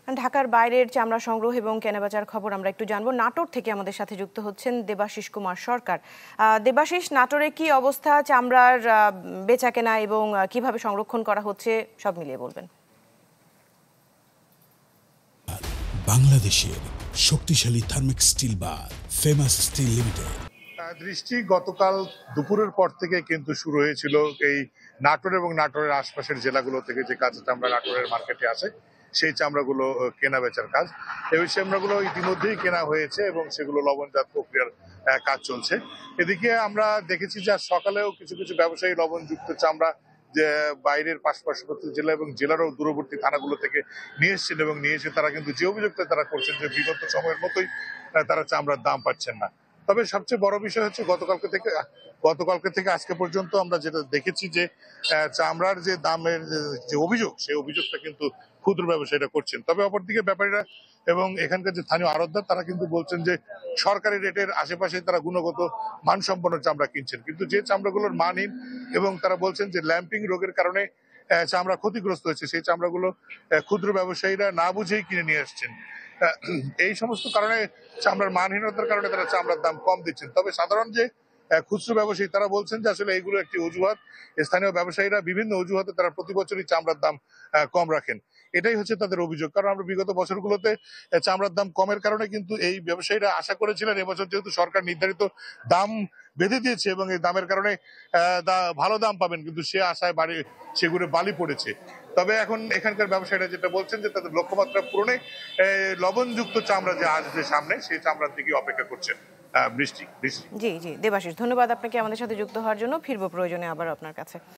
ঢাকার বাইরের চামড়া সংগ্রহ এবং কেনাবেচার খবর আমরা একটু জানবো। নাটোর থেকে আমাদের সাথে যুক্ত হচ্ছেন দেবাশিস কুমার সরকার। দেবাশিস, নাটোরে কি অবস্থা? চামড়ার বেচাকেনা এবং কিভাবে সংরক্ষণ করা হচ্ছে সব মিলিয়ে বলবেন। বাংলাদেশের শক্তিশালী থার্মিক স্টিল বার ফেমাস স্টিল লিমিটেড দৃষ্টি গতকাল দুপুরের পর থেকে কিন্তু শুরু হয়েছিল এই নাটোর এবং নাটোরের আশপাশের জেলাগুলো থেকে যে কাঁচা চামড়া নাটোরের মার্কেটে আসে সেই চামড়াগুলো কেনা বেচার কাজ। এই চামড়াগুলো ইতিমধ্যেই কেনা হয়েছে এবং সেগুলো লবণজাত প্রক্রিয়ার কাজ চলছে। এদিকে আমরা দেখেছি যে সকালেও কিছু কিছু ব্যবসায়ী লবণযুক্ত চামড়া যে বাইরের পার্শ্ববর্তী জেলা এবং জেলারও দূরবর্তী থানাগুলো থেকে নিয়ে এসছেন এবং নিয়ে এসে তারা কিন্তু যে অভিযোগটা তারা করছেন যে বিগত সময়ের মতোই তারা চামড়ার দাম পাচ্ছেন না। তবে সবচেয়ে বড় বিষয় হচ্ছে গতকালকে থেকে আজকে পর্যন্ত আমরা যেটা দেখেছি যে চামড়ার যে দামের যে অভিযোগ সেই অভিযোগটা কিন্তু ক্ষুদ্র ব্যবসায়ীরা করছেন। তবে অপরদিকে ব্যাপারীরা এবং এখানকার যে স্থানীয় আড়তদার তারা কিন্তু বলছেন যে সরকারি রেটের আশেপাশে তারা গুণগত মানসম্পন্ন চামড়া কিনছেন, কিন্তু যে চামড়াগুলোর মানহীন এবং তারা বলছেন যে ল্যাম্পিং রোগের কারণে চামড়া ক্ষতিগ্রস্ত হয়েছে সেই চামড়াগুলো ক্ষুদ্র ব্যবসায়ীরা না বুঝেই কিনে নিয়ে আসছেন। এই সমস্ত কারণে চামড়ার মানহীনতার কারণে তারা চামড়ার দাম কম দিচ্ছেন। তবে সাধারণ যে খুচরো ব্যবসায়ী তারা বলছেন যে আসলে এইগুলো একটি অজুহাত। স্থানীয় ব্যবসায়ীরা বিভিন্ন অজুহাতে তারা প্রতি বছরই চামড়ার দাম কম রাখেন, এটাই হচ্ছে তাদের অভিযোগ। কারণ আমরা বিগত বছরগুলোতে চামড়ার দাম কমের কারণে কিন্তু এই ব্যবসায়ীরা আশা করেছিলেন এবছর যেহেতু সরকার নির্ধারিত দাম বেঁধে দিয়েছে এবং এই দামের কারণে ভালো দাম পাবেন, কিন্তু সে আশায় সেগুলো বালি পড়েছে। তবে এখন এখানকার ব্যবসায়ীরা যেটা বলছেন যে তাদের লক্ষ্যমাত্রা পূরণে লবণযুক্ত চামড়া যে আসবে সামনে সেই চামড়ার দিকে অপেক্ষা করছেন। বৃষ্টি। জি জি দেবাশিস, ধন্যবাদ আপনাকে আমাদের সাথে যুক্ত হওয়ার জন্য। ফিরবো প্রয়োজনে আবার আপনার কাছে।